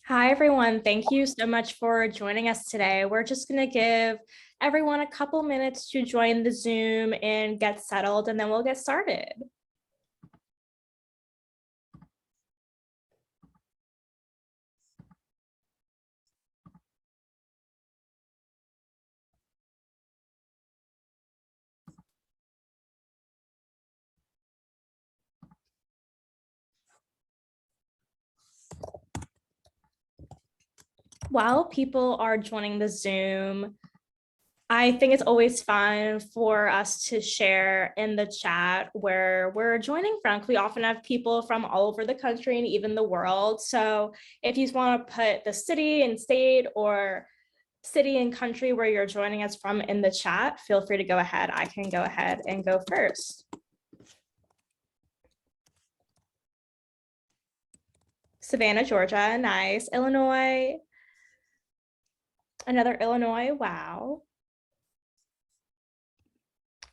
Hi, everyone. Thank you so much for joining us today. We're just going to give everyone a couple minutes to join the Zoom and get settled, and then we'll get started. While people are joining the Zoom, I think it's always fun for us to share in the chat where we're joining from. We often have people from all over the country and even the world. So if you want to put the city and state or city and country where you're joining us from in the chat, feel free to go ahead. I can go ahead and go first. Savannah, Georgia, nice. Illinois, another Illinois, wow.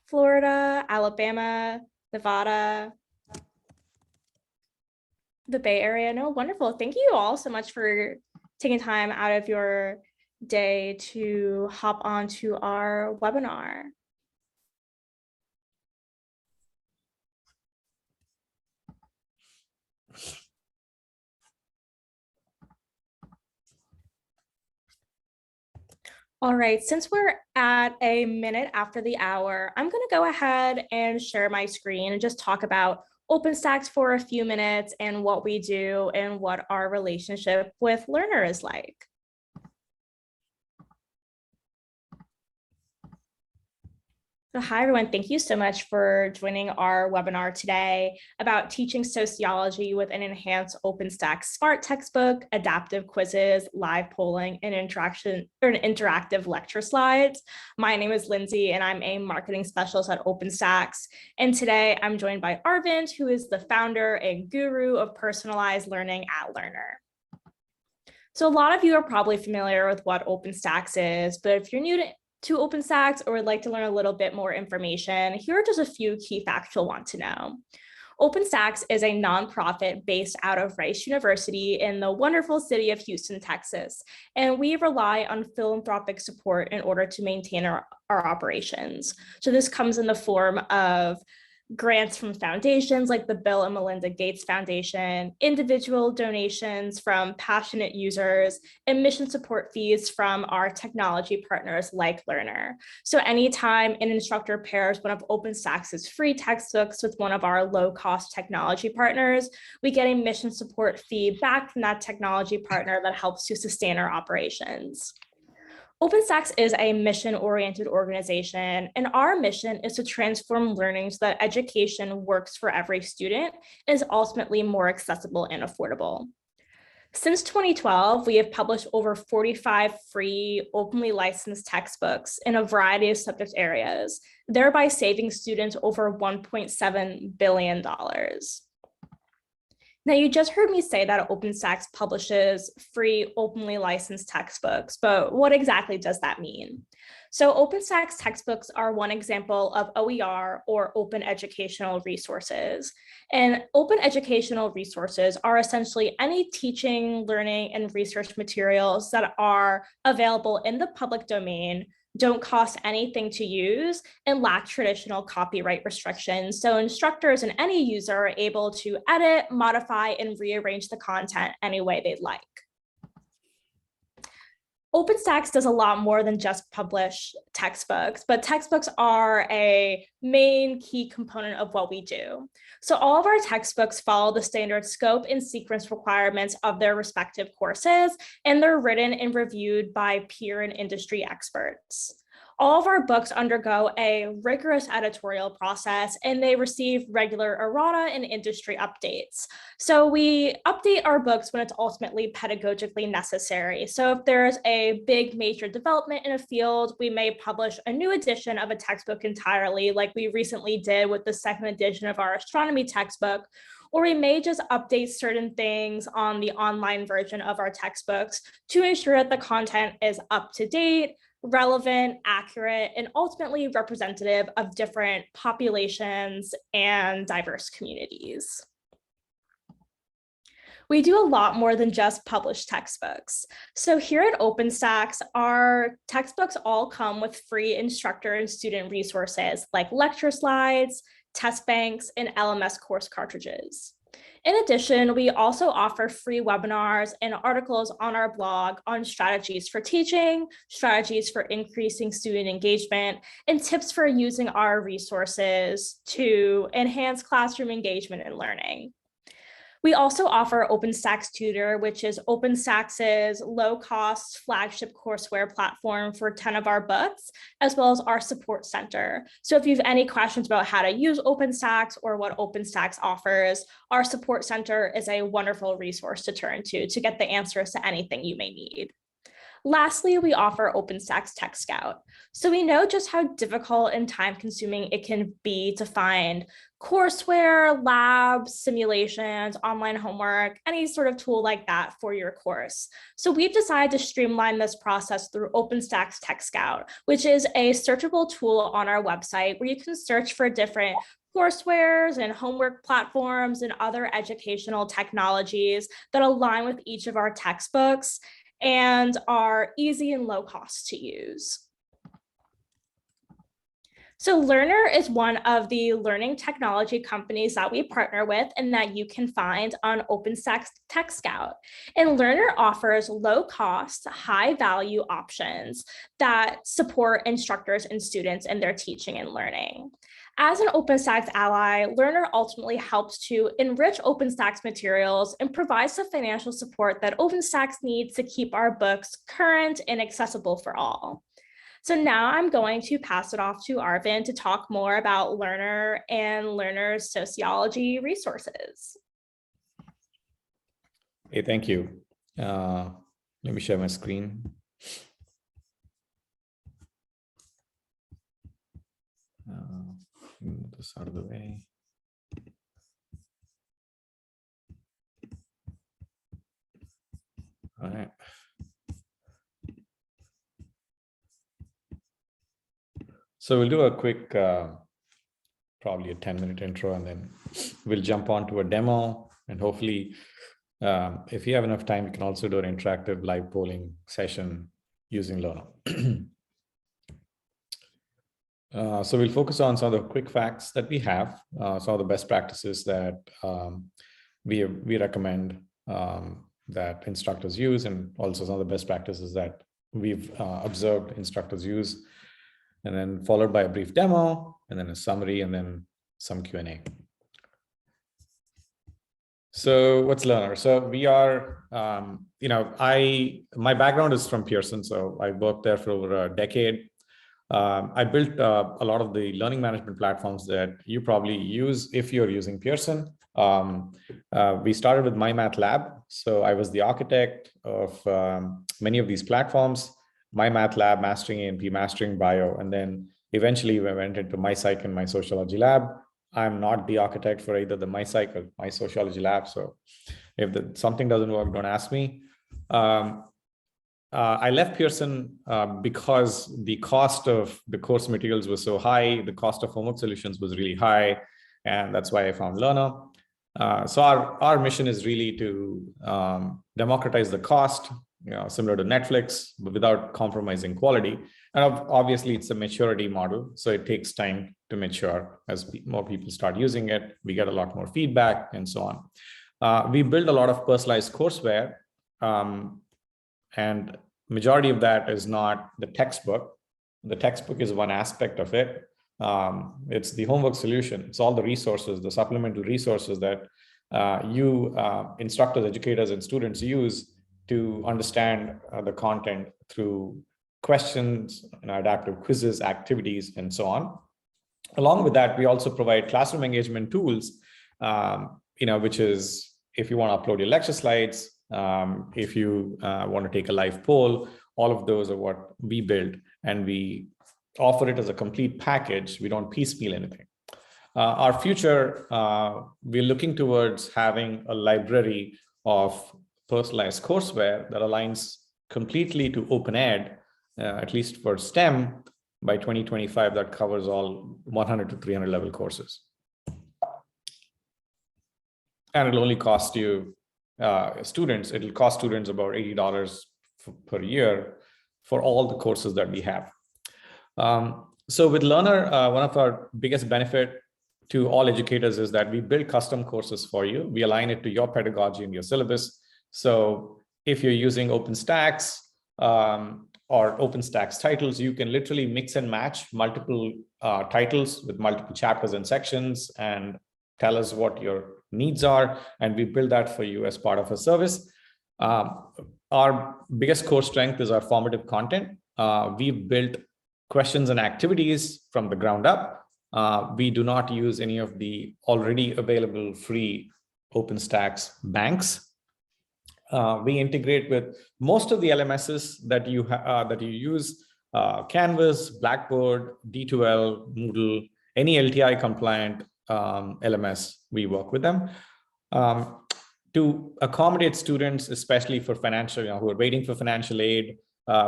Florida, Alabama, Nevada, the Bay Area. No, wonderful. Thank you all so much for taking time out of your day to hop onto our webinar. All right, since we're at a minute after the hour, I'm going to go ahead and share my screen and just talk about OpenStax for a few minutes and what we do and what our relationship with Learner is like. So hi, everyone. Thank you so much for joining our webinar today about teaching sociology with an enhanced OpenStax Smart textbook, adaptive quizzes, live polling, and interactive lecture slides. My name is Lindsay, and I'm a marketing specialist at OpenStax. And today I'm joined by Arvind, who is the founder and guru of personalized learning at Learner. So a lot of you are probably familiar with what OpenStax is, but if you're new to OpenStax or would like to learn a little bit more information, here are just a few key facts you'll want to know. OpenStax is a nonprofit based out of Rice University in the wonderful city of Houston, Texas, and we rely on philanthropic support in order to maintain our operations. So this comes in the form of grants from foundations like the Bill and Melinda Gates Foundation, individual donations from passionate users, and mission support fees from our technology partners like Learner. So anytime an instructor pairs one of OpenStax's free textbooks with one of our low-cost technology partners, we get a mission support fee back from that technology partner that helps to sustain our operations. OpenStax is a mission-oriented organization, and our mission is to transform learning so that education works for every student and is ultimately more accessible and affordable. Since 2012, we have published over 45 free, openly licensed textbooks in a variety of subject areas, thereby saving students over $1.7 billion. Now, you just heard me say that OpenStax publishes free, openly licensed textbooks, but what exactly does that mean? So OpenStax textbooks are one example of OER, or open educational resources. And open educational resources are essentially any teaching, learning, and research materials that are available in the public domain, don't cost anything to use, and lack traditional copyright restrictions. So instructors and any user are able to edit, modify, and rearrange the content any way they'd like. OpenStax does a lot more than just publish textbooks, but textbooks are a main key component of what we do. So all of our textbooks follow the standard scope and sequence requirements of their respective courses, and they're written and reviewed by peer and industry experts. All of our books undergo a rigorous editorial process, and they receive regular errata and industry updates. So we update our books when it's ultimately pedagogically necessary. So if there's a big major development in a field, we may publish a new edition of a textbook entirely, like we recently did with the second edition of our astronomy textbook, or we may just update certain things on the online version of our textbooks to ensure that the content is up to date, relevant, accurate, and ultimately representative of different populations and diverse communities. we do a lot more than just publish textbooks. So here at OpenStax, our textbooks all come with free instructor and student resources like lecture slides, test banks, and LMS course cartridges. In addition, we also offer free webinars and articles on our blog on strategies for teaching, strategies for increasing student engagement, and tips for using our resources to enhance classroom engagement and learning. We also offer OpenStax Tutor, which is OpenStax's low-cost flagship courseware platform for 10 of our books, as well as our support center. So if you have any questions about how to use OpenStax or what OpenStax offers, our support center is a wonderful resource to turn to get the answers to anything you may need. Lastly, we offer OpenStax Tech Scout. So we know just how difficult and time-consuming it can be to find courseware, labs, simulations, online homework, any sort of tool like that for your course. So we've decided to streamline this process through OpenStax Tech Scout, which is a searchable tool on our website where you can search for different coursewares and homework platforms and other educational technologies that align with each of our textbooks and are easy and low cost to use. So Learner is one of the learning technology companies that we partner with and that you can find on OpenStax Tech Scout. And Learner offers low cost, high value options that support instructors and students in their teaching and learning. As an OpenStax ally, Learner ultimately helps to enrich OpenStax materials and provides the financial support that OpenStax needs to keep our books current and accessible for all. So now I'm going to pass it off to Arvind to talk more about Learner and Learner's sociology resources. Hey, thank you. Let me share my screen. Move this out of the way. All right. So we'll do a quick, probably a 10-minute intro, and then we'll jump on to a demo. And hopefully, if you have enough time, you can also do an interactive live polling session using Learner. So we'll focus on some of the quick facts that we have, some of the best practices that we recommend that instructors use, and also some of the best practices that we've observed instructors use, and then followed by a brief demo, and then a summary, and then some Q&A. So what's Learner? So we are, my background is from Pearson, so I worked there for over a decade. I built a lot of the learning management platforms that you probably use if you're using Pearson. We started with MyMathLab. So I was the architect of many of these platforms, MyMathLab, Mastering A&P, Mastering Bio, and then eventually we went into MyPsych and MySociology Lab. I'm not the architect for either the MyPsych or MySociology Lab. So if something doesn't work, don't ask me. I left Pearson because the cost of the course materials was so high, the cost of homework solutions was really high, and that's why I found Learner. So our mission is really to democratize the cost, similar to Netflix, but without compromising quality. And obviously, it's a maturity model, so it takes time to mature. As more people start using it, we get a lot more feedback and so on. We build a lot of personalized courseware. And majority of that is not the textbook. The textbook is one aspect of it. It's the homework solution. It's all the resources, the supplemental resources that you instructors, educators, and students use to understand the content through questions, adaptive quizzes, activities, and so on. Along with that, we also provide classroom engagement tools, which is if you want to upload your lecture slides, if you want to take a live poll, all of those are what we build, and we offer it as a complete package. We don't piecemeal anything. Our future, we're looking towards having a library of personalized courseware that aligns completely to open ed, at least for STEM, by 2025, that covers all 100 to 300 level courses. And it'll only cost you students, it'll cost students about $80 per year for all the courses that we have. So with Learner, one of our biggest benefit to all educators is that we build custom courses for you. We align it to your pedagogy and your syllabus. So if you're using OpenStax or OpenStax titles, you can literally mix and match multiple titles with multiple chapters and sections and tell us what your needs are. And we build that for you as part of a service. Our biggest core strength is our formative content. We've built questions and activities from the ground up. We do not use any of the already available free OpenStax banks. We integrate with most of the LMSs that you use, Canvas, Blackboard, D2L, Moodle, any LTI compliant LMS, we work with them. To accommodate students, especially for financial, who are waiting for financial aid,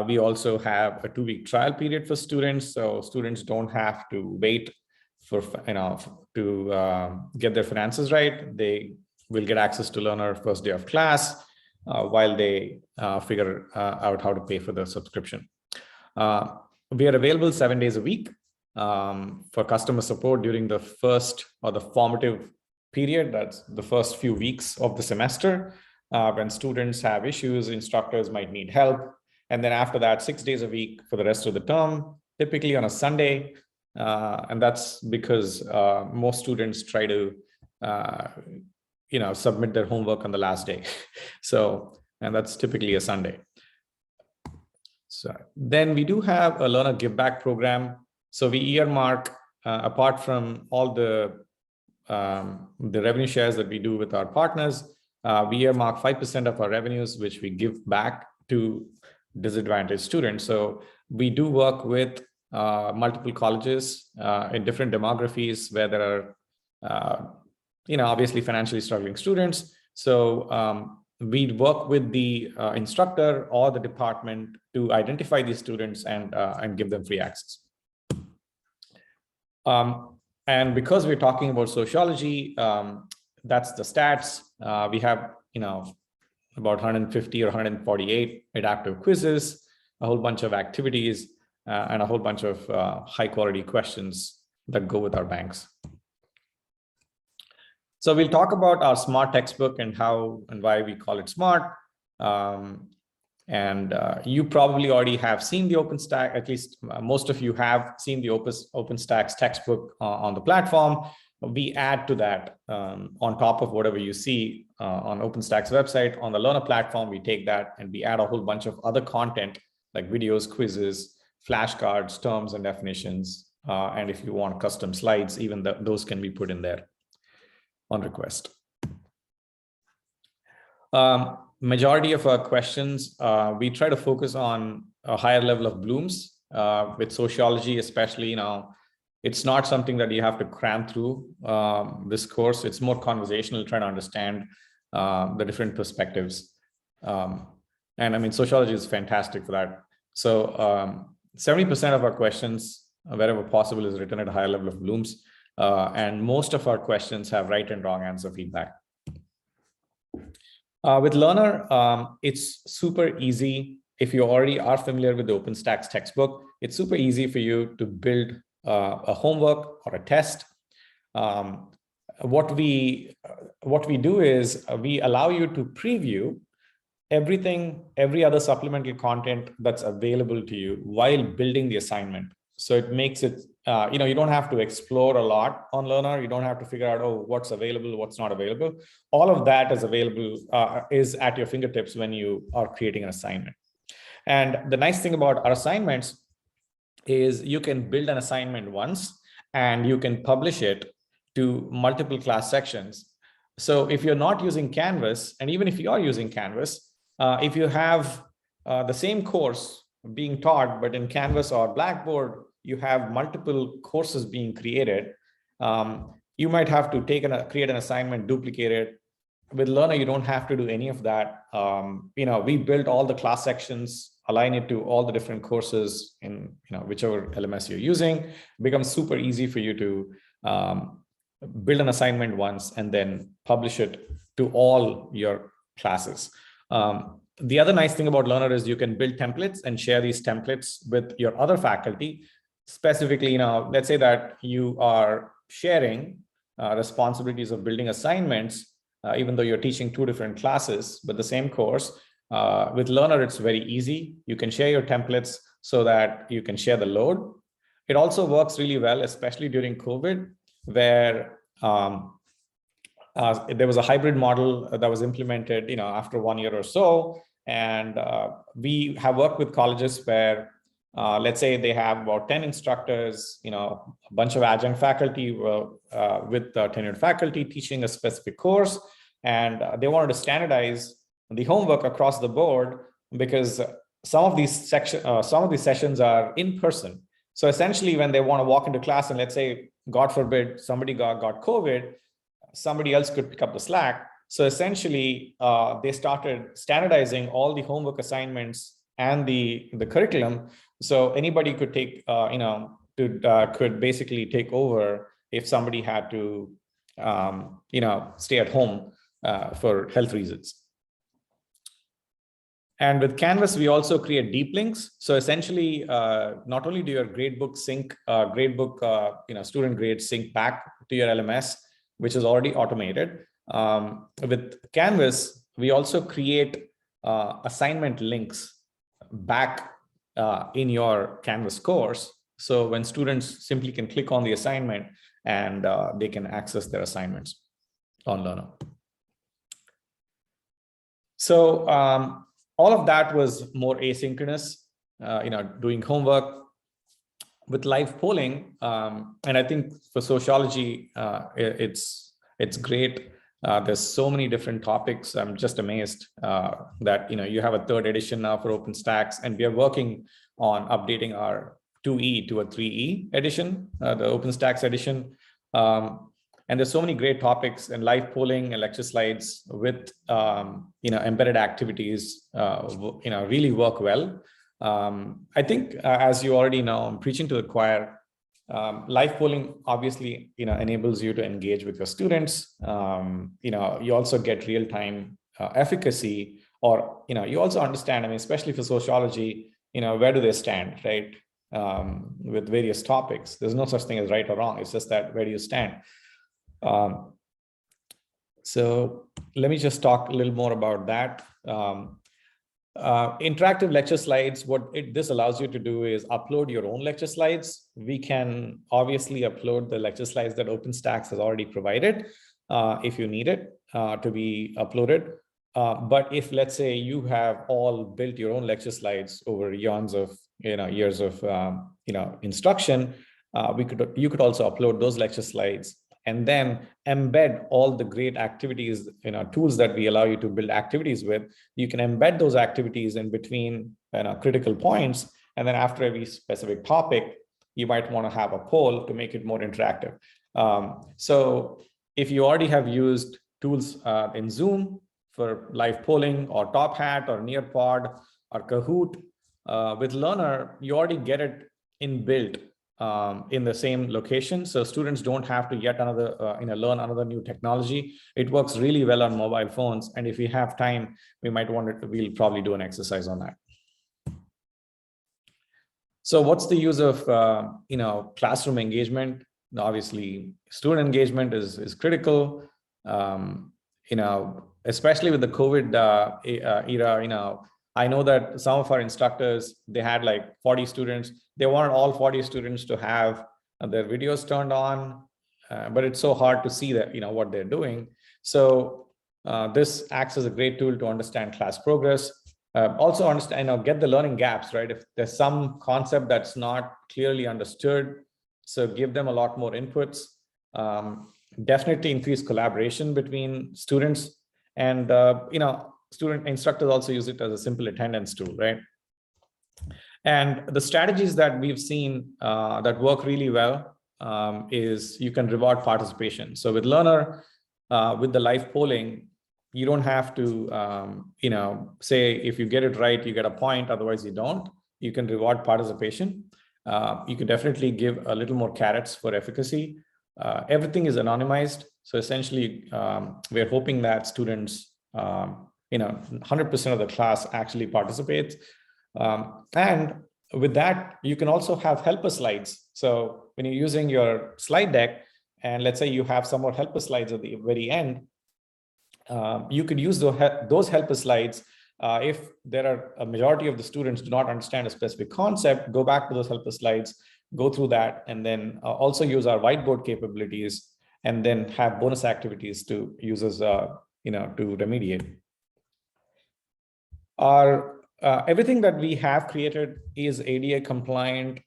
we also have a 2-week trial period for students. So students don't have to wait for, to get their finances right. They will get access to Learner first day of class while they figure out how to pay for the subscription. We are available 7 days a week for customer support during the first or the formative period. That's the first few weeks of the semester. When students have issues, instructors might need help. And then after that, 6 days a week for the rest of the term, typically on a Sunday. And that's because most students try to, submit their homework on the last day. So, and that's typically a Sunday. So then we do have a learner give back program. So we earmark, apart from all the revenue shares that we do with our partners, we earmark 5% of our revenues, which we give back to disadvantaged students. So we do work with multiple colleges in different demographies where there are, obviously financially struggling students. So we work with the instructor or the department to identify these students and give them free access. And because we're talking about sociology, that's the stats. We have, about 150 or 148 adaptive quizzes, a whole bunch of activities, and a whole bunch of high quality questions that go with our banks. So we'll talk about our smart textbook and how and why we call it smart. You probably already have seen the OpenStax, at least most of you have seen the OpenStax textbook on the platform. We add to that on top of whatever you see on OpenStax website. On the Learner platform, we take that and we add a whole bunch of other content like videos, quizzes, flashcards, terms and definitions. And if you want custom slides, even those can be put in there on request. Majority of our questions, we try to focus on a higher level of blooms with sociology, especially. It's not something that you have to cram through this course. It's more conversational, trying to understand the different perspectives. And I mean, sociology is fantastic for that. So 70% of our questions, wherever possible, is written at a higher level of blooms. And most of our questions have right and wrong answer feedback. With Learner, it's super easy. If you already are familiar with the OpenStax textbook, it's super easy for you to build a homework or a test. What we do is we allow you to preview every other supplemental content that's available to you while building the assignment. So it makes it, you don't have to explore a lot on Learner. You don't have to figure out, what's available, what's not available. All of that is available, is at your fingertips when you are creating an assignment. And the nice thing about our assignments is you can build an assignment once and you can publish it to multiple class sections. So if you're not using Canvas, and even if you are using Canvas, if you have the same course being taught, but in Canvas or Blackboard, you have multiple courses being created, you might have to create an assignment, duplicate it. With Learner, you don't have to do any of that. We built all the class sections, align it to all the different courses in whichever LMS you're using. It becomes super easy for you to build an assignment once and then publish it to all your classes. The other nice thing about Learner is you can build templates and share these templates with your other faculty. Specifically, let's say that you are sharing responsibilities of building assignments, even though you're teaching two different classes, but the same course. With Learner, it's very easy. You can share your templates so that you can share the load. It also works really well, especially during COVID, where there was a hybrid model that was implemented, after 1 year or so. And we have worked with colleges where, let's say they have about 10 instructors, a bunch of adjunct faculty with tenured faculty teaching a specific course. And they wanted to standardize the homework across the board because some of these sessions are in person. So essentially, when they want to walk into class and let's say, God forbid, somebody got COVID, somebody else could pick up the slack. So essentially, they started standardizing all the homework assignments and the curriculum. So anybody could take, could basically take over if somebody had to, stay at home for health reasons. And with Canvas, we also create deep links. So essentially, not only do your gradebook sync, student grades sync back to your LMS, which is already automated. With Canvas, we also create assignment links back in your Canvas course. So when students simply can click on the assignment and they can access their assignments on Learner. So all of that was more asynchronous, doing homework. With live polling, and I think for sociology, it's great. There's so many different topics. I'm just amazed that you have a 3rd edition now for OpenStax, and we are working on updating our 2E to a 3E edition, the OpenStax edition. And there's so many great topics, and live polling and lecture slides with embedded activities really work well. I think as you already know, I'm preaching to the choir. Live polling obviously enables you to engage with your students. You also get real-time efficacy, or you also understand, especially for sociology, where do they stand, right? With various topics. There's no such thing as right or wrong. It's just that where do you stand? So let me just talk a little more about that. Interactive lecture slides, this allows you to do is upload your own lecture slides. We can obviously upload the lecture slides that OpenStax has already provided if you need it to be uploaded. But if, let's say, you have all built your own lecture slides over years of instruction, you could also upload those lecture slides and then embed all the great activities, tools that we allow you to build activities with. You can embed those activities in between critical points. And then after every specific topic, you might want to have a poll to make it more interactive. So if you already have used tools in Zoom for live polling, or Top Hat, or Nearpod, or Kahoot, with Learner, you already get it inbuilt in the same location. So students don't have to yet learn another new technology. It works really well on mobile phones. And if we have time, we'll probably do an exercise on that. So what's the use of, classroom engagement? Obviously, student engagement is critical, especially with the COVID era. I know that some of our instructors, they had like 40 students. They wanted all 40 students to have their videos turned on, but it's so hard to see that, what they're doing. So this acts as a great tool to understand class progress. Also understand, get the learning gaps, right? If there's some concept that's not clearly understood, so give them a lot more inputs. Definitely increase collaboration between students, and student instructors also use it as a simple attendance tool, right? And the strategies that we've seen that work really well is you can reward participation. So with Learner, with the live polling, you don't have to, say if you get it right, you get a point, otherwise you don't. You can reward participation. You can definitely give a little more carrots for efficacy. Everything is anonymized. So essentially, we're hoping that students, 100% of the class actually participates. And with that, you can also have helper slides. So when you're using your slide deck, and let's say you have some more helper slides at the very end, you could use those helper slides. If there are a majority of the students do not understand a specific concept, go back to those helper slides, go through that, and then also use our whiteboard capabilities, and then have bonus activities to users, to remediate. Everything that we have created is ADA compliant,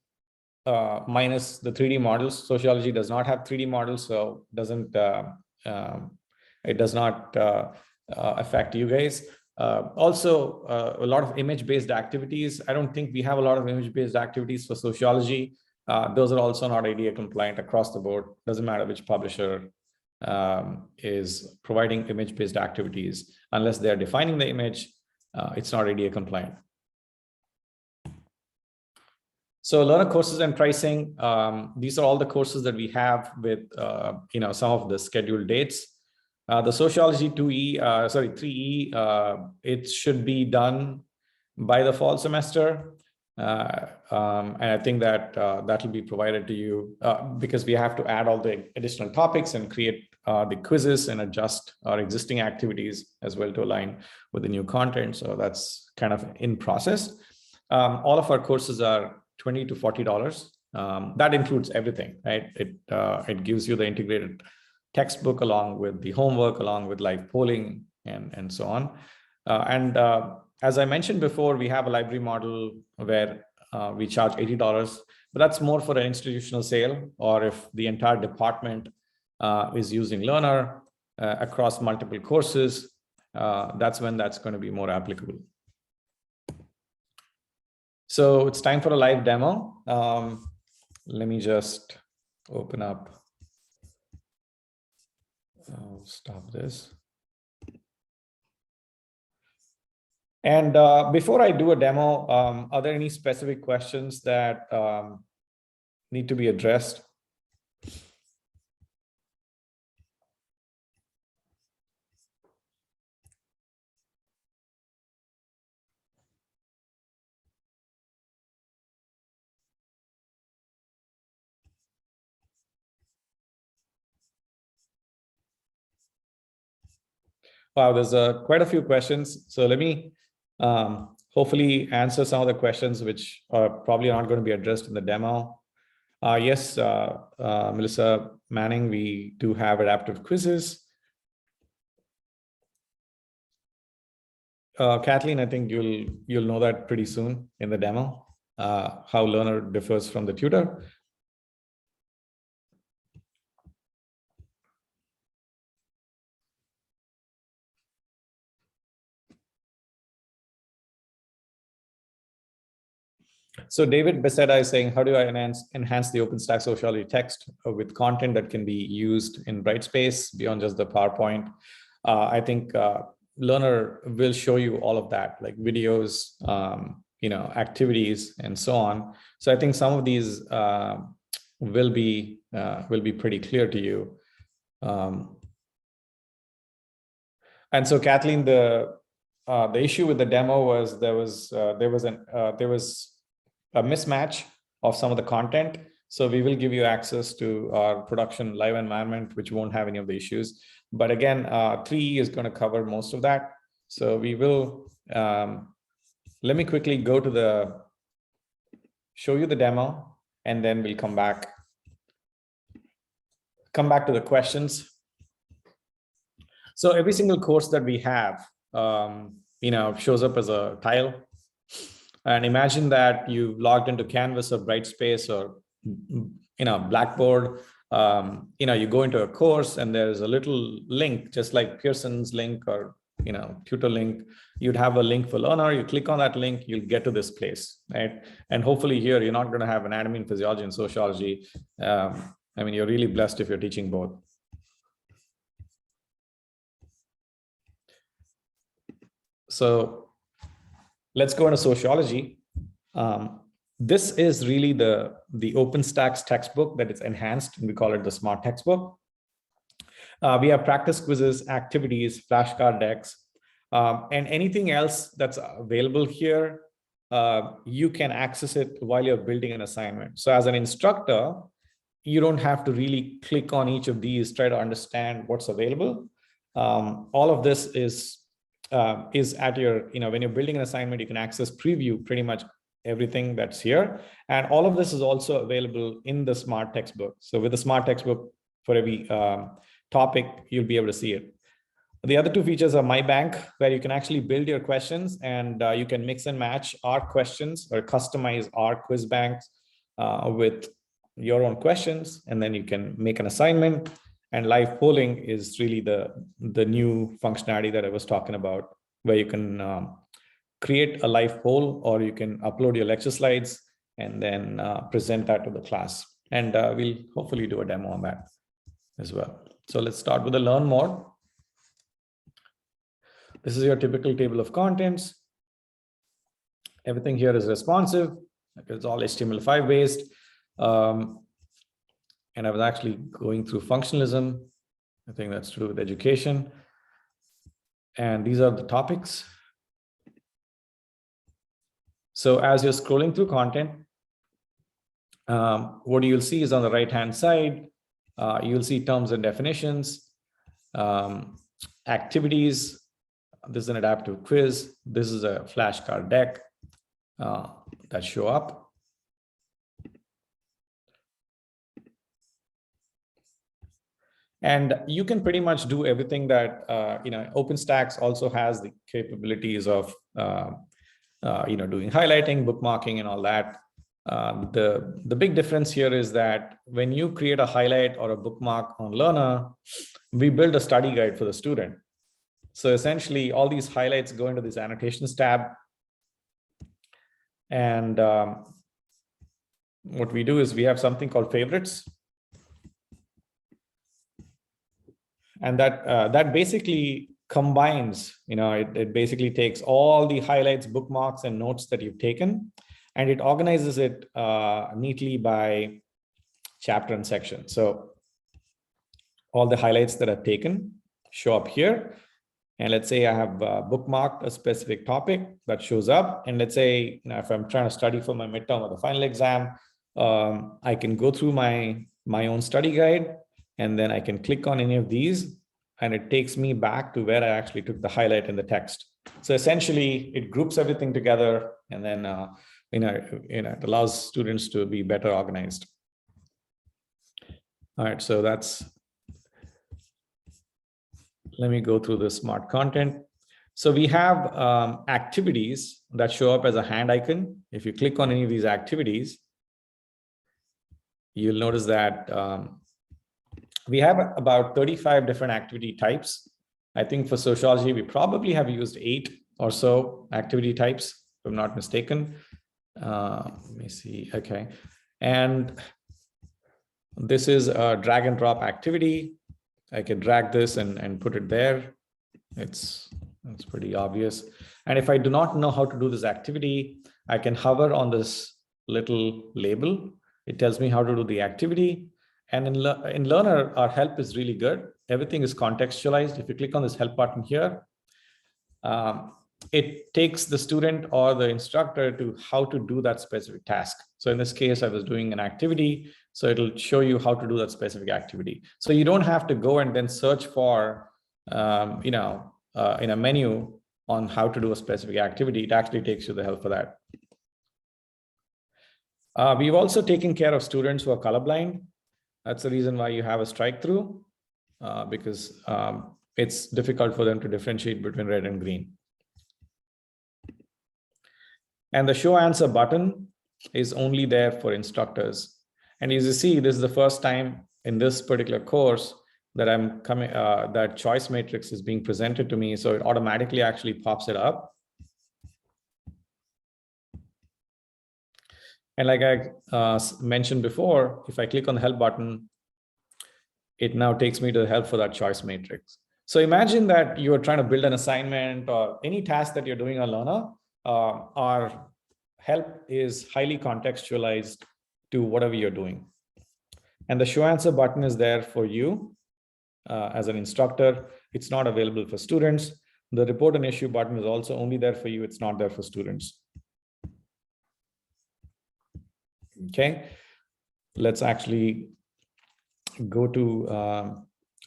minus the 3D models. Sociology does not have 3D models, so it does not affect you guys. Also, a lot of image-based activities. I don't think we have a lot of image-based activities for sociology. Those are also not ADA compliant across the board. Doesn't matter which publisher is providing image-based activities. Unless they're defining the image, it's not ADA compliant. So learner courses and pricing. These are all the courses that we have with some of the scheduled dates. The sociology 3E, it should be done by the fall semester. And I think that that will be provided to you because we have to add all the additional topics and create the quizzes and adjust our existing activities as well to align with the new content. So that's kind of in process. All of our courses are $20 to $40. That includes everything, right? It gives you the integrated textbook along with the homework, along with live polling and so on. As I mentioned before, we have a library model where we charge $80, but that's more for an institutional sale, or if the entire department is using Learner across multiple courses, that's when that's going to be more applicable. So it's time for a live demo. Let me just open up. I'll stop this. And before I do a demo, are there any specific questions that need to be addressed? Wow, there's quite a few questions. So let me hopefully answer some of the questions which are probably not going to be addressed in the demo. Yes, Melissa Manning, we do have adaptive quizzes. Kathleen, I think you'll know that pretty soon in the demo, how Learner differs from the tutor. So David Beseda is saying, how do I enhance the OpenStax sociology text with content that can be used in Brightspace beyond just the PowerPoint? I think Learner will show you all of that, like videos, activities, and so on. So I think some of these will be pretty clear to you. And so Kathleen, the issue with the demo was there was a mismatch of some of the content. So we will give you access to our production live environment, which won't have any of the issues. But again, 3E is going to cover most of that. So we will, let me quickly go to show you the demo, and then we'll come back to the questions. So every single course that we have, shows up as a tile. And imagine that you've logged into Canvas or Brightspace or, Blackboard. You go into a course and there's a little link, just like Pearson's link or, tutor link. You'd have a link for Learner. You click on that link, you'll get to this place, right? And hopefully here, you're not going to have anatomy and physiology and sociology. You're really blessed if you're teaching both. So let's go into sociology. This is really the OpenStax textbook that is enhanced, and we call it the Smart Textbook. We have practice quizzes, activities, flashcard decks. And anything else that's available here, you can access it while you're building an assignment. So as an instructor, you don't have to really click on each of these, try to understand what's available. All of this is at your, when you're building an assignment, you can access preview pretty much everything that's here. And all of this is also available in the smart textbook. So with the smart textbook, for every topic, you'll be able to see it. The other two features are My Bank, where you can actually build your questions, and you can mix and match our questions or customize our quiz banks with your own questions, and then you can make an assignment. And live polling is really the new functionality that I was talking about, where you can create a live poll, or you can upload your lecture slides and then present that to the class. And we'll hopefully do a demo on that as well. So let's start with the learn mode. This is your typical table of contents. Everything here is responsive. It's all HTML5 based. And I was actually going through functionalism. I think that's to do with education. And these are the topics. So as you're scrolling through content, what you'll see is on the right-hand side, you'll see terms and definitions, activities. This is an adaptive quiz. This is a flashcard deck that show up. And you can pretty much do everything that, OpenStax also has the capabilities of, doing highlighting, bookmarking, and all that. The big difference here is that when you create a highlight or a bookmark on Learner, we build a study guide for the student. So essentially, all these highlights go into this annotations tab. And what we do is we have something called favorites. And that basically combines, it basically takes all the highlights, bookmarks, and notes that you've taken, and it organizes it neatly by chapter and section. So all the highlights that I've taken show up here. And let's say I have bookmarked a specific topic that shows up. And let's say if I'm trying to study for my midterm or the final exam, I can go through my own study guide, and then I can click on any of these, and it takes me back to where I actually took the highlight in the text. So essentially, it groups everything together, and then it allows students to be better organized. All right, so let me go through the smart content. So we have activities that show up as a hand icon. If you click on any of these activities, you'll notice that we have about 35 different activity types. I think for sociology, we probably have used 8 or so activity types, if I'm not mistaken. Let me see. Okay. And this is a drag and drop activity. I can drag this and put it there. It's pretty obvious. And if I do not know how to do this activity, I can hover on this little label. It tells me how to do the activity. And in Learner, our help is really good. Everything is contextualized. If you click on this help button here, it takes the student or the instructor to how to do that specific task. So in this case, I was doing an activity, so it'll show you how to do that specific activity. So you don't have to go and then search for, in a menu on how to do a specific activity. It actually takes you the help for that. We've also taken care of students who are colorblind. That's the reason why you have a strike through, because it's difficult for them to differentiate between red and green. And the show answer button is only there for instructors. And as you see, this is the first time in this particular course that I'm coming, that choice matrix is being presented to me. So it automatically actually pops it up. And like I mentioned before, if I click on the help button, it now takes me to the help for that choice matrix. So imagine that you are trying to build an assignment or any task that you're doing on Learner. Our help is highly contextualized to whatever you're doing. And the show answer button is there for you as an instructor. It's not available for students. The report an issue button is also only there for you. It's not there for students. Okay, let's actually go to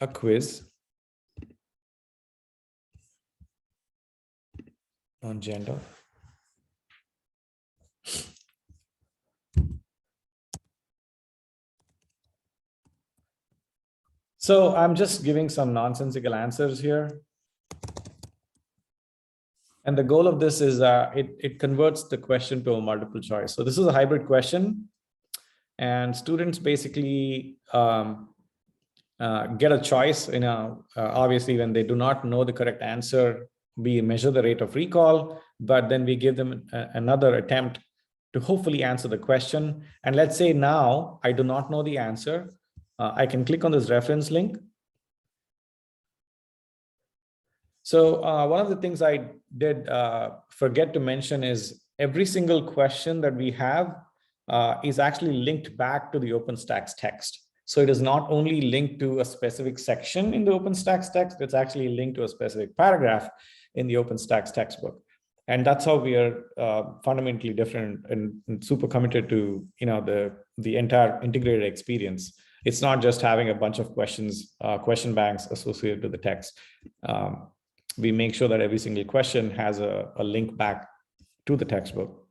a quiz on gender. So I'm just giving some nonsensical answers here. And the goal of this is it converts the question to a multiple choice. So this is a hybrid question. And students basically get a choice. Obviously, when they do not know the correct answer, we measure the rate of recall, but then we give them another attempt to hopefully answer the question. And let's say now I do not know the answer. I can click on this reference link. So one of the things I did forget to mention is every single question that we have is actually linked back to the OpenStax text. So it is not only linked to a specific section in the OpenStax text, it's actually linked to a specific paragraph in the OpenStax textbook. And that's how we are fundamentally different and super committed to the entire integrated experience. It's not just having a bunch of questions, question banks associated with the text. We make sure that every single question has a link back to the textbook.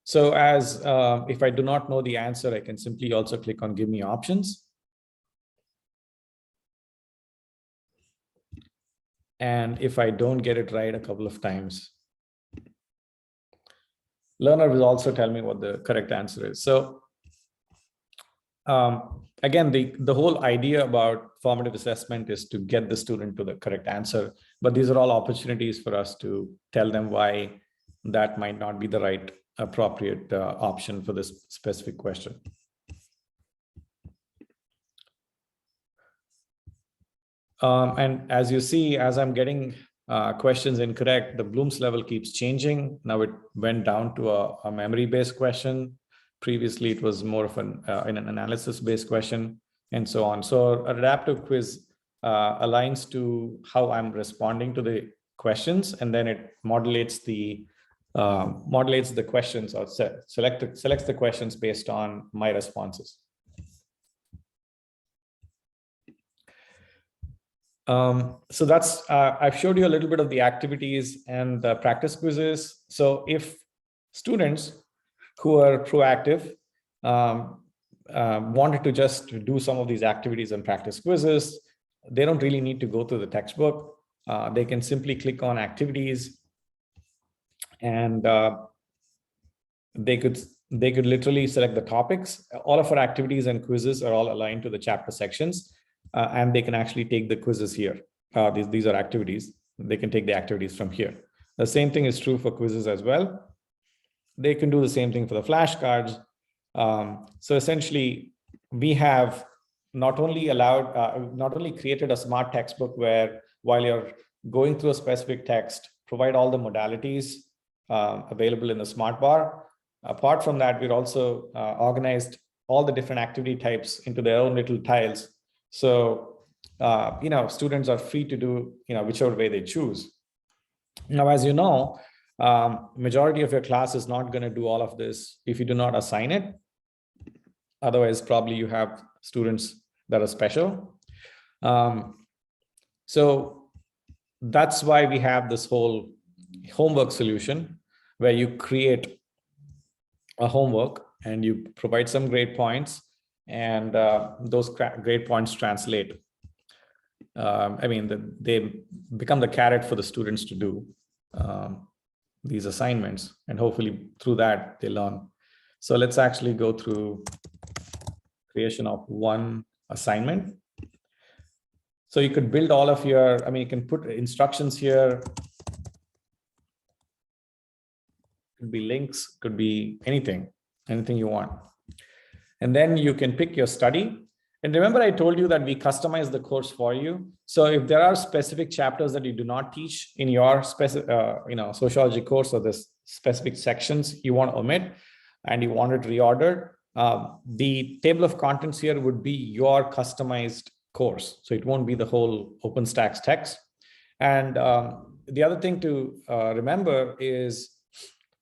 So as if I do not know the answer, I can simply also click on give me options. And if I don't get it right a couple of times, learner will also tell me what the correct answer is. So again, the whole idea about formative assessment is to get the student to the correct answer, but these are all opportunities for us to tell them why that might not be the right appropriate option for this specific question. And as you see, as I'm getting questions incorrect, the Bloom's level keeps changing. Now it went down to a memory-based question. Previously, it was more of an analysis-based question, and so on. So an adaptive quiz aligns to how I'm responding to the questions, and then it modulates the questions, or selects the questions based on my responses. So that's I've showed you a little bit of the activities and the practice quizzes. So if students who are proactive wanted to just do some of these activities and practice quizzes, they don't really need to go through the textbook. They can simply click on activities, and they could literally select the topics. All of our activities and quizzes are all aligned to the chapter sections, and they can actually take the quizzes here. These are activities. They can take the activities from here. The same thing is true for quizzes as well. They can do the same thing for the flashcards. So essentially, we have not only created a smart textbook where while you're going through a specific text, provide all the modalities available in the smart bar. Apart from that, we're also organized all the different activity types into their own little tiles. So, students are free to do, whichever way they choose. Now, as you know, majority of your class is not going to do all of this if you do not assign it. Otherwise, probably you have students that are special. So that's why we have this whole homework solution where you create a homework and you provide some grade points, and those grade points translate. They become the carrot for the students to do these assignments, and hopefully through that they learn. So let's actually go through creation of one assignment. So you could build all of your, you can put instructions here. Could be links, could be anything you want. And then you can pick your study. And remember, I told you that we customize the course for you. So if there are specific chapters that you do not teach in your sociology course, or the specific sections you want to omit and you want it reordered, The table of contents here would be your customized course. So it won't be the whole OpenStax text. And the other thing to remember is,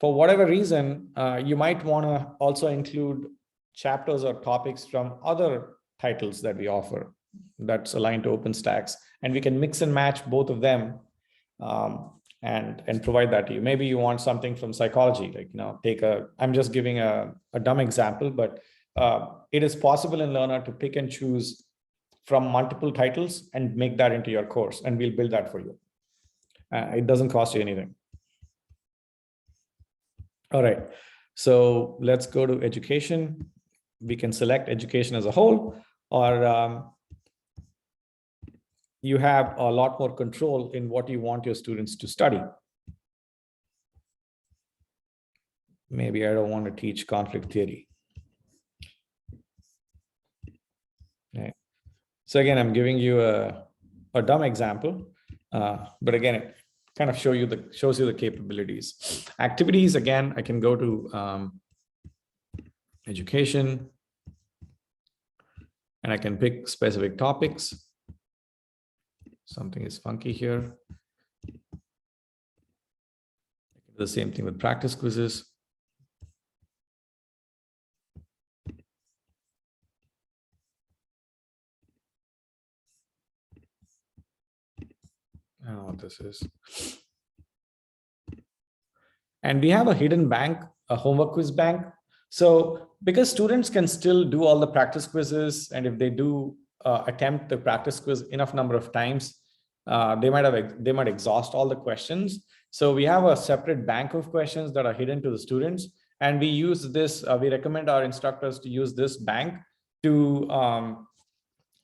for whatever reason, you might want to also include chapters or topics from other titles that we offer that's aligned to OpenStax, and we can mix and match both of them and provide that to you. Maybe you want something from psychology, like, I'm just giving a dumb example, but it is possible in Learner to pick and choose from multiple titles and make that into your course, and we'll build that for you. It doesn't cost you anything. All right, so let's go to education. We can select education as a whole, or you have a lot more control in what you want your students to study. Maybe I don't want to teach conflict theory. Okay. So again, I'm giving you a dumb example, but again, it kind of shows you the capabilities. Activities, again, I can go to education, and I can pick specific topics. Something is funky here. The same thing with practice quizzes. I don't know what this is. And we have a hidden bank, a homework quiz bank. So because students can still do all the practice quizzes, and if they do attempt the practice quiz enough number of times, they might exhaust all the questions. So we have a separate bank of questions that are hidden to the students, and we use this. We recommend our instructors to use this bank to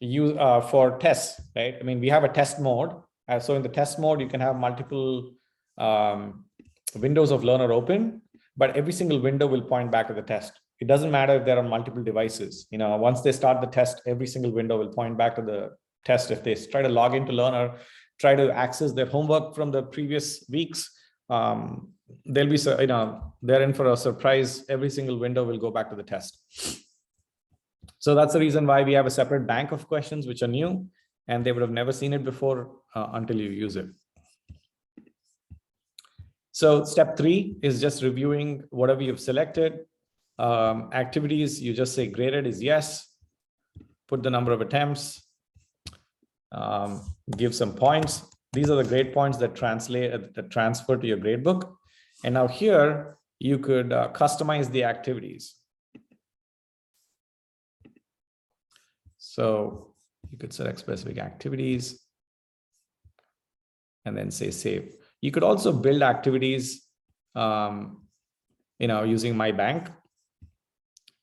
use for tests, right? I mean, we have a test mode. So in the test mode, you can have multiple windows of Learner open, but every single window will point back to the test. It doesn't matter if they're on multiple devices. Once they start the test, every single window will point back to the test. If they try to log into Learner, try to access their homework from the previous weeks, they'll be, they're in for a surprise. Every single window will go back to the test. So that's the reason why we have a separate bank of questions which are new, and they would have never seen it before until you use it. So step 3 is just reviewing whatever you've selected. Activities, you just say graded is yes, put the number of attempts, give some points. These are the grade points that transfer to your gradebook. And now here you could customize the activities. So you could select specific activities and then say save. You could also build activities, using my bank,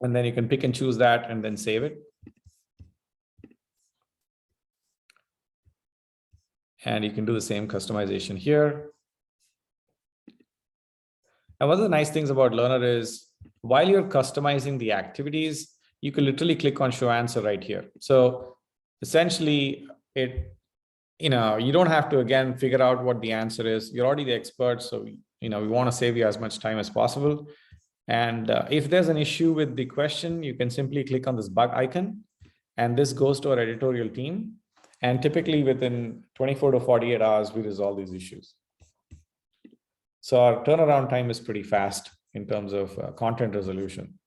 and then you can pick and choose that and then save it. And you can do the same customization here. And one of the nice things about Learner is, while you're customizing the activities, you can literally click on show answer right here. So essentially, you don't have to, again, figure out what the answer is. You're already the expert. So, we want to save you as much time as possible. And if there's an issue with the question, you can simply click on this bug icon, and this goes to our editorial team. And typically within 24 to 48 hours, we resolve these issues. So our turnaround time is pretty fast in terms of content resolution.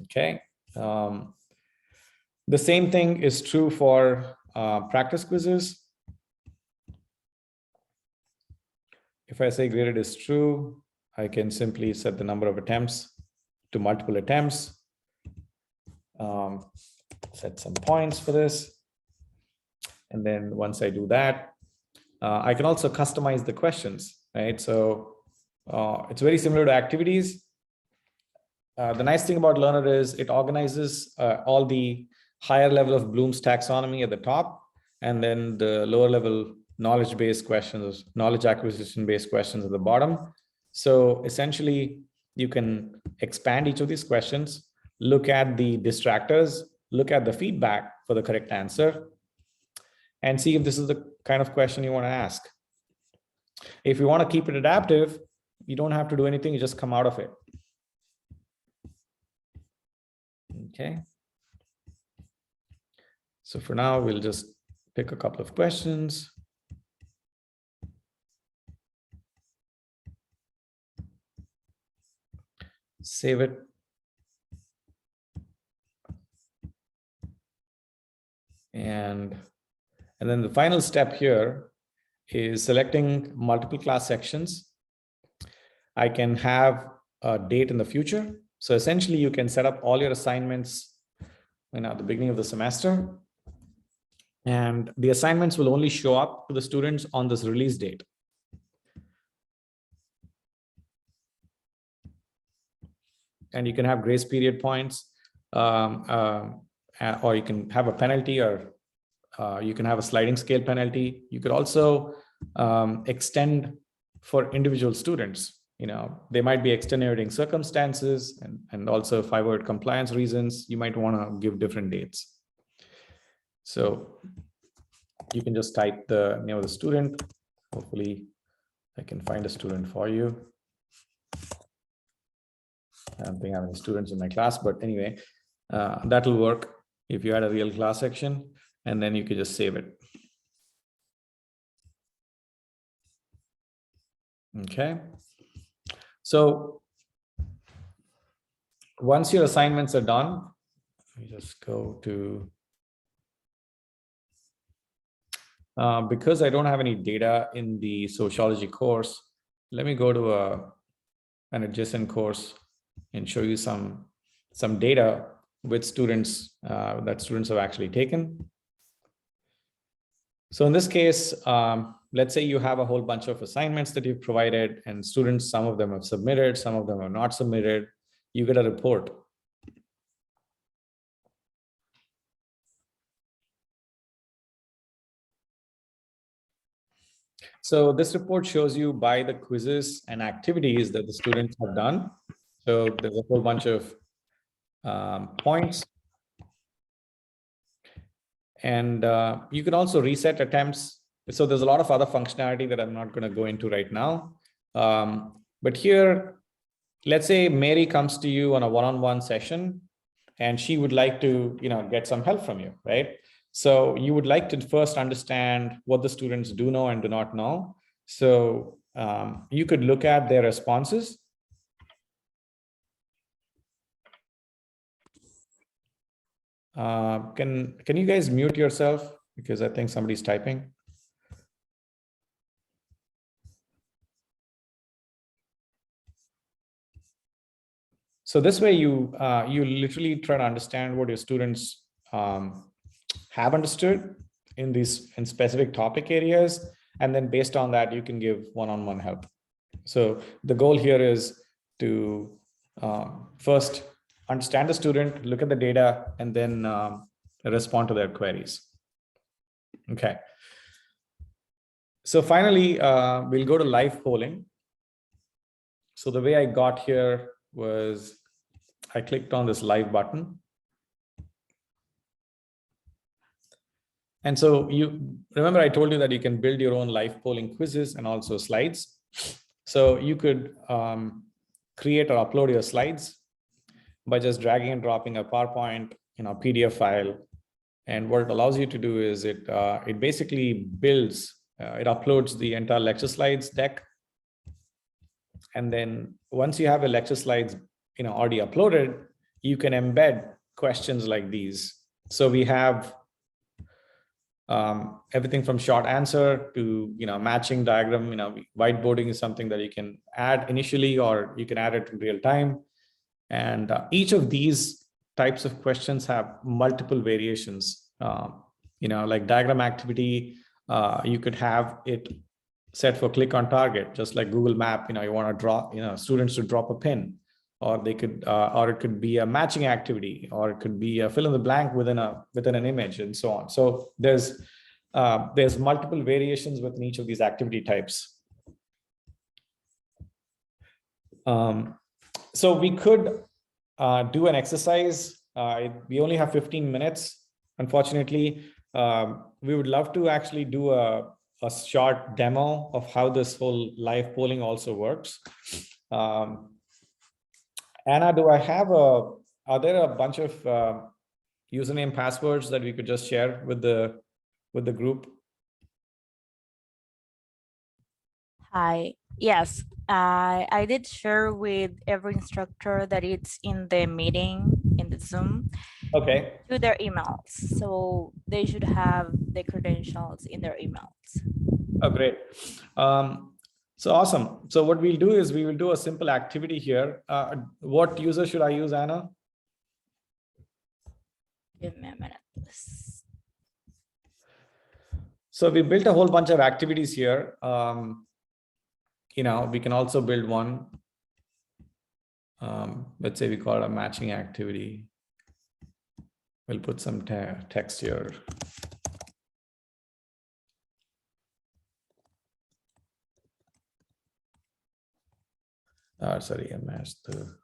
Okay. The same thing is true for practice quizzes. If I say graded is true, I can simply set the number of attempts to multiple attempts. Set some points for this. And then once I do that, I can also customize the questions, right? So it's very similar to activities. The nice thing about Learner is it organizes all the higher level of Bloom's taxonomy at the top, and then the lower level knowledge-based questions, knowledge acquisition-based questions at the bottom. So essentially, you can expand each of these questions, look at the distractors, look at the feedback for the correct answer, and see if this is the kind of question you want to ask. If you want to keep it adaptive, You don't have to do anything, you just come out of it. Okay. So for now, we'll just pick a couple of questions. Save it. And then the final step here is selecting multiple class sections. I can have a date in the future. So essentially you can set up all your assignments at the beginning of the semester. And the assignments will only show up to the students on this release date. And you can have grace period points, or you can have a penalty, or you can have a sliding scale penalty. You could also extend for individual students. They might be extenuating circumstances, and also if I compliance reasons, you might want to give different dates. So you can just type the name of the student. Hopefully I can find a student for you. I don't think I have any students in my class, but anyway, that'll work if you had a real class section, and then you could just save it. Okay. So once your assignments are done, let me just go to, because I don't have any data in the sociology course, let me go to an adjacent course and show you some data with students that students have actually taken. So in this case, let's say you have a whole bunch of assignments that you've provided, and students, some of them have submitted, some of them have not submitted. You get a report. So this report shows you by the quizzes and activities that the students have done. So there's a whole bunch of points. And you can also reset attempts. So there's a lot of other functionality that I'm not going to go into right now. But here, let's say Mary comes to you on a one-on-one session, and she would like to, get some help from you, right? So you would like to first understand what the students do know and do not know. So you could look at their responses. Can you guys mute yourself? Because I think somebody's typing. So this way you literally try to understand what your students have understood in specific topic areas. And then based on that, you can give one-on-one help. So the goal here is to first understand the student, look at the data, and then respond to their queries. Okay. So finally, we'll go to live polling. So the way I got here was I clicked on this live button. And so you remember I told you that you can build your own live polling quizzes and also slides. So you could create or upload your slides by just dragging and dropping a PowerPoint, PDF file. And what it allows you to do is it basically builds, it uploads the entire lecture slides deck. And then once you have a lecture slides, already uploaded, you can embed questions like these. So we have everything from short answer to matching diagram. Whiteboarding is something that you can add initially, or you can add it in real time. And each of these types of questions have multiple variations. Like diagram activity, you could have it set for click on target, just like Google Map. You want to draw, students to drop a pin, or they could, or it could be a matching activity, or it could be a fill in the blank within an image, and so on. So there's multiple variations within each of these activity types. So we could do an exercise. We only have 15 minutes. Unfortunately, we would love to actually do a a short demo of how this whole live polling also works. Anna, are there a bunch of username passwords that we could just share with the group? Hi. Yes, I did share with every instructor that it's in the meeting in the Zoom Okay. to their emails. So they should have the credentials in their emails. Oh, great. So awesome. So what we'll do is we will do a simple activity here. What user should I use, Anna? Give me a minute, please. So we built a whole bunch of activities here. We can also build one. Let's say we call it a matching activity. We'll put some text here. Sorry, I matched the.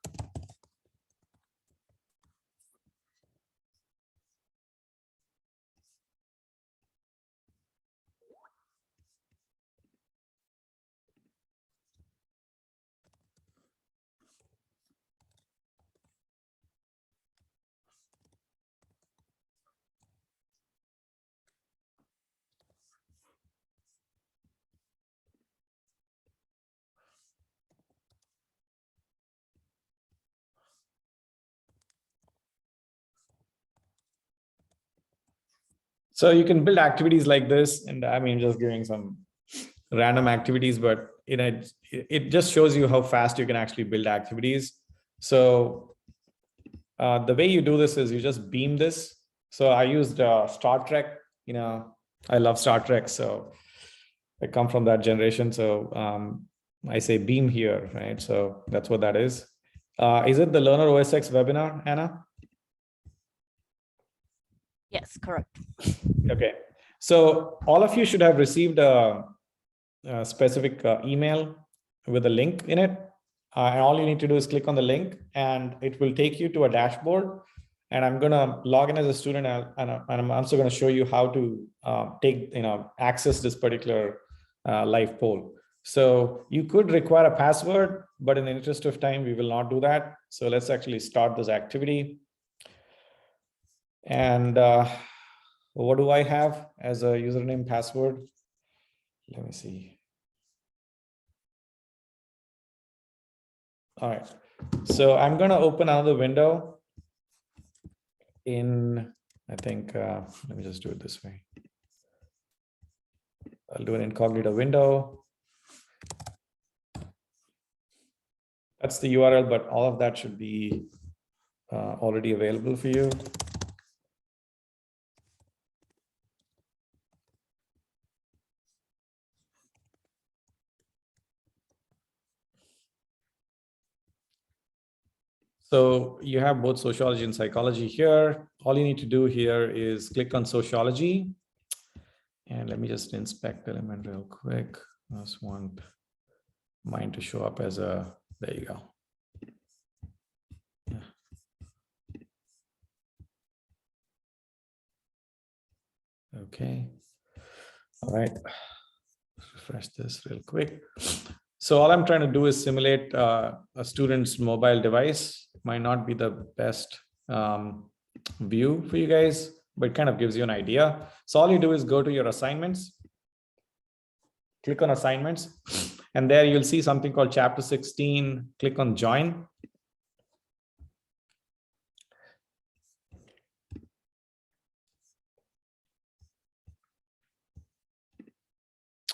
So you can build activities like this, and I mean, just giving some random activities, but it just shows you how fast you can actually build activities. So the way you do this is you just beam this. So I used Star Trek. I love Star Trek, so I come from that generation. So I say beam here, right? So that's what that is. Is it the Learner OSX webinar, Anna? Yes, correct. Okay. So all of you should have received a specific email with a link in it. And all you need to do is click on the link and it will take you to a dashboard. And I'm going to log in as a student, and I'm also going to show you how to access this particular live poll. So you could require a password, but in the interest of time, we will not do that. So let's actually start this activity. And what do I have as a username password? Let me see. All right. So I'm going to open another window in, I think, let me just do it this way. I'll do an incognito window. That's the URL, but all of that should be already available for you. So you have both sociology and psychology here. All you need to do here is click on sociology. And let me just inspect the element real quick. I just want mine to show up as a, there you go. Yeah. Okay. All right. Refresh this real quick. So all I'm trying to do is simulate a student's mobile device. Might not be the best view for you guys, but it kind of gives you an idea. So all you do is go to your assignments, click on assignments, and there you'll see something called chapter 16. Click on join.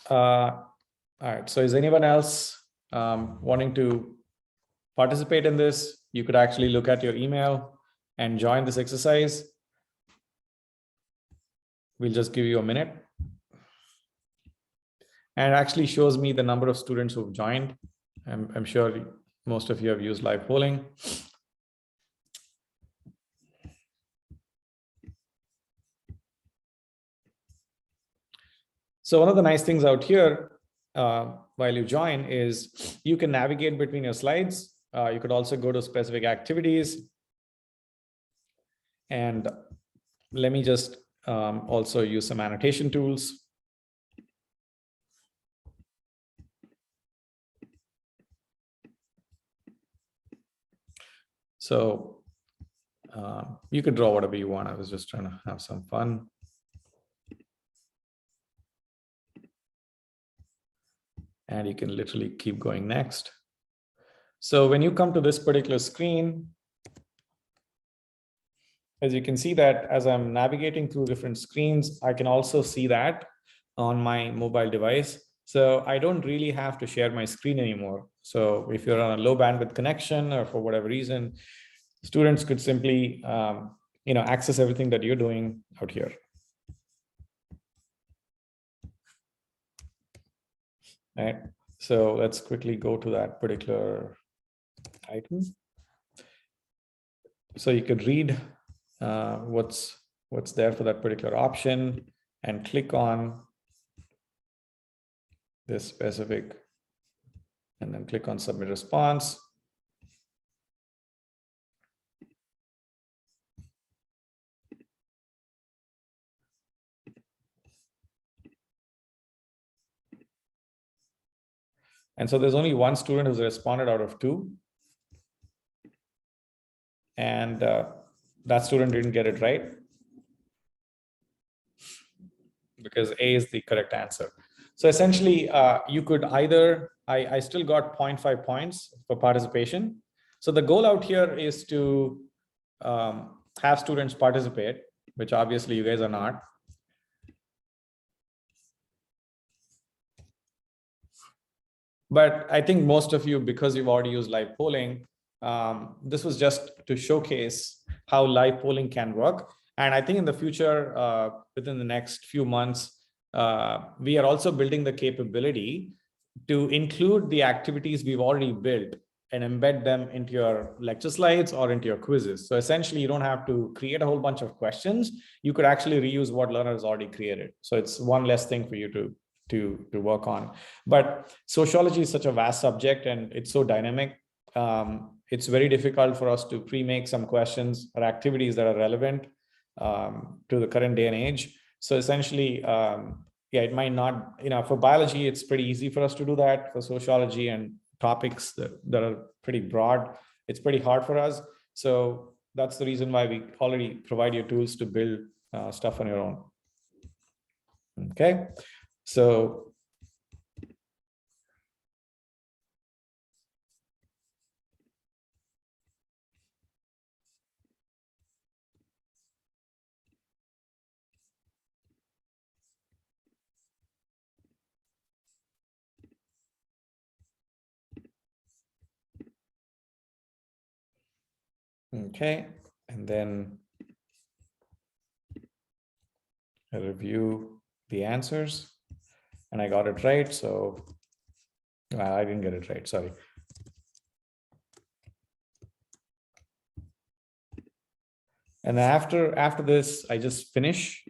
All right, so is anyone else wanting to participate in this? You could actually look at your email and join this exercise. We'll just give you a minute. And it actually shows me the number of students who've joined. I'm sure most of you have used live polling. So one of the nice things out here while you join is you can navigate between your slides. You could also go to specific activities. And let me just also use some annotation tools. So you could draw whatever you want. I was just trying to have some fun. And you can literally keep going next. So when you come to this particular screen, as you can see that as I'm navigating through different screens, I can also see that on my mobile device. So I don't really have to share my screen anymore. So if you're on a low bandwidth connection or for whatever reason, students could simply access everything that you're doing out here. Right. So let's quickly go to that particular item. So you could read what's there for that particular option and click on this specific and then click on submit response. And so there's only one student who's responded out of 2. And that student didn't get it right because A is the correct answer. So essentially, you could either, I still got 0.5 points for participation. So the goal out here is to have students participate, which obviously you guys are not. But I think most of you, because you've already used live polling, this was just to showcase how live polling can work. And I think in the future, within the next few months, we are also building the capability to include the activities we've already built and embed them into your lecture slides or into your quizzes. So essentially, you don't have to create a whole bunch of questions. You could actually reuse what learners already created. So it's one less thing for you to work on. But sociology is such a vast subject and it's so dynamic. It's very difficult for us to pre-make some questions or activities that are relevant to the current day and age. So essentially, it might not, for biology, it's pretty easy for us to do that. For sociology and topics that are pretty broad, it's pretty hard for us. So that's the reason why we already provide you tools to build stuff on your own. Okay. So okay, and then I review the answers and I got it right. So I didn't get it right, sorry. And after this, I just finish.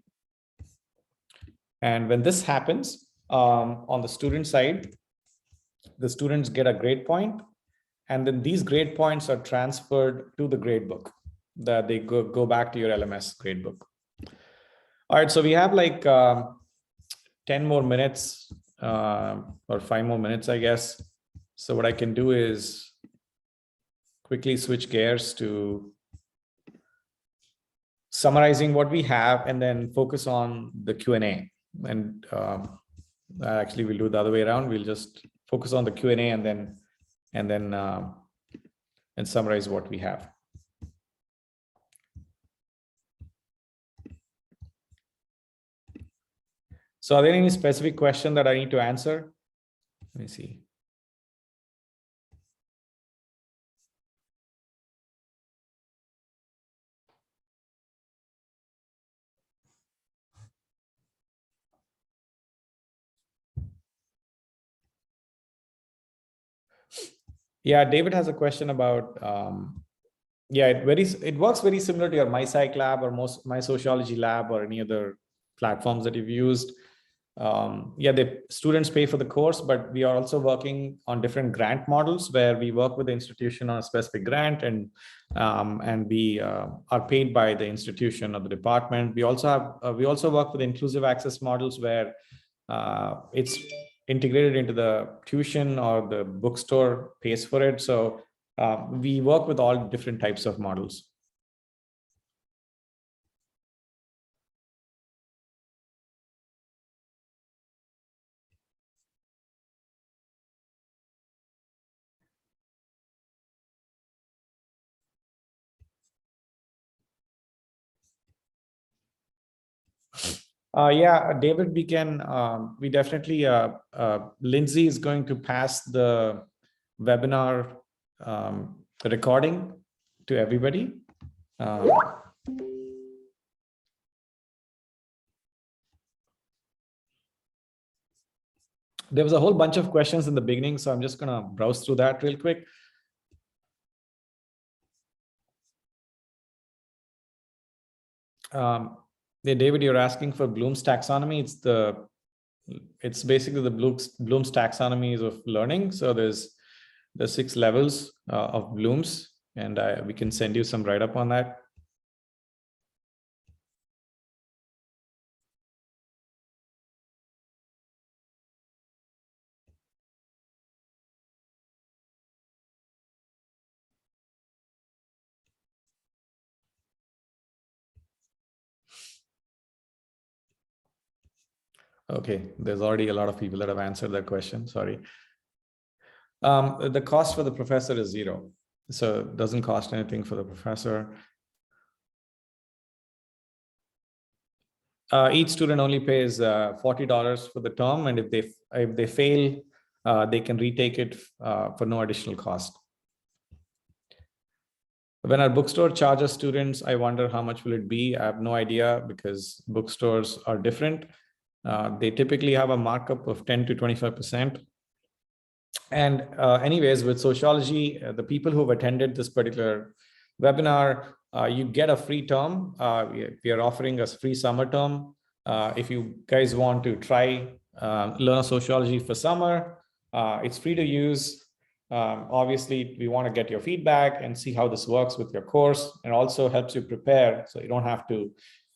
And when this happens, on the student side, the students get a grade point, and then these grade points are transferred to the gradebook that they go back to your LMS gradebook. All right, so we have like 10 more minutes or 5 more minutes, I guess. So what I can do is quickly switch gears to summarizing what we have and then focus on the Q&A. And actually we'll do it the other way around. We'll just focus on the Q&A and summarize what we have. So are there any specific question that I need to answer? Let me see. Yeah, David has a question about, it works very similar to your MyPsych lab or My Sociology lab or any other platforms that you've used. The students pay for the course, but we are also working on different grant models where we work with the institution on a specific grant and we are paid by the institution or the department. We also work with inclusive access models where it's integrated into the tuition or the bookstore pays for it. So we work with all different types of models. Yeah, David, we definitely, Lindsay is going to pass the webinar recording to everybody. There was a whole bunch of questions in the beginning, so I'm just going to browse through that real quick. Yeah, David, you're asking for Bloom's taxonomy. It's basically the Bloom's taxonomies of learning. So there's the 6 levels of Bloom's, and we can send you some write-up on that. Okay, there's already a lot of people that have answered that question. Sorry. The cost for the professor is 0. So it doesn't cost anything for the professor. Each student only pays $40 for the term, and if they fail, they can retake it for no additional cost. When our bookstore charges students, I wonder how much will it be? I have no idea, because bookstores are different. They typically have a markup of 10 to 25%. And anyways, with sociology, the people who have attended this particular webinar, you get a free term. We are offering a free summer term. If you guys want to try learn sociology for summer, it's free to use. Obviously, we want to get your feedback and see how this works with your course, and also helps you prepare so you don't have to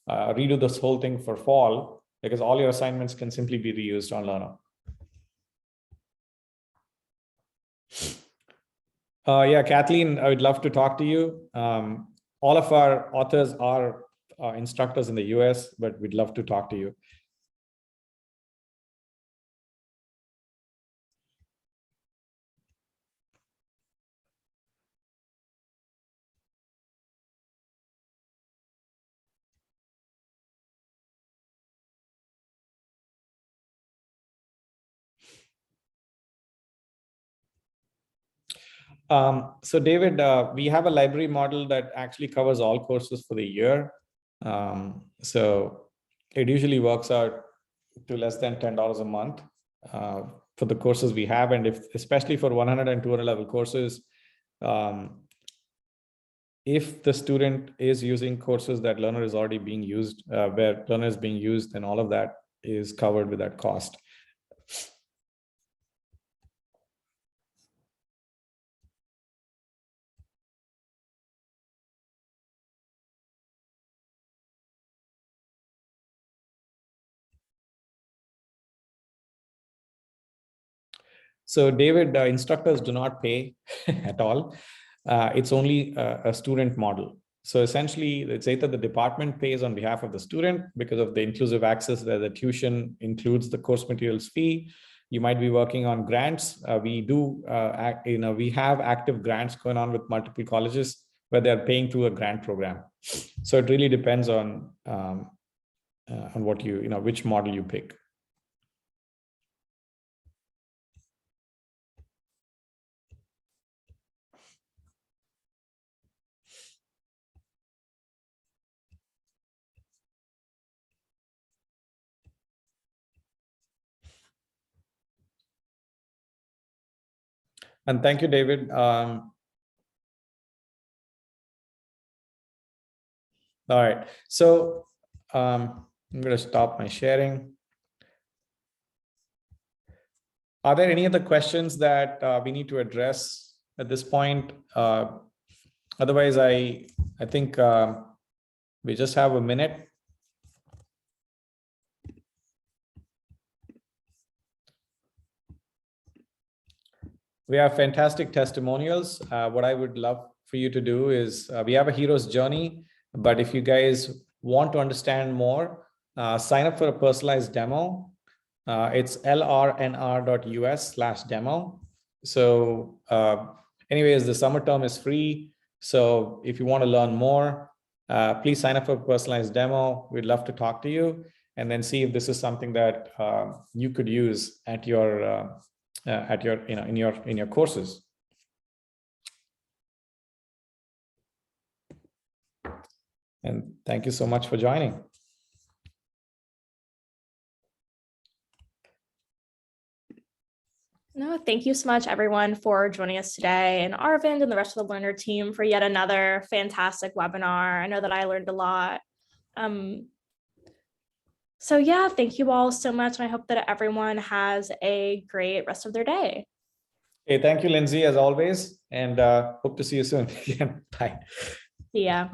redo this whole thing for fall, because all your assignments can simply be reused on Learner. Yeah, Kathleen, I would love to talk to you. All of our authors are instructors in the US, but we'd love to talk to you. So David, we have a library model that actually covers all courses for the year. So it usually works out to less than $10 a month for the courses we have. And especially for 100 and 200 level courses, if the student is using courses that Learner is already being used, where Learner is being used, then all of that is covered with that cost. So David, instructors do not pay at all. It's only a student model. So essentially, it's either the department pays on behalf of the student because of the inclusive access, that the tuition includes the course materials fee. You might be working on grants. We have active grants going on with multiple colleges where they're paying through a grant program. So it really depends on what which model you pick. And thank you, David. All right, so I'm going to stop my sharing. Are there any other questions that we need to address at this point? Otherwise, I think we just have a minute. We have fantastic testimonials. What I would love for you to do is we have a hero's journey, but if you guys want to understand more, sign up for a personalized demo. It's lrnr.us/demo. So anyways, the summer term is free. So if you want to learn more, please sign up for a personalized demo. We'd love to talk to you and then see if this is something that you could use at your in your courses. And thank you so much for joining. No, thank you so much, everyone, for joining us today, and Arvind and the rest of the Learner team for yet another fantastic webinar. I know that I learned a lot. So yeah, thank you all so much. I hope that everyone has a great rest of their day. Hey, thank you, Lindsay, as always, and hope to see you soon. Bye. See ya.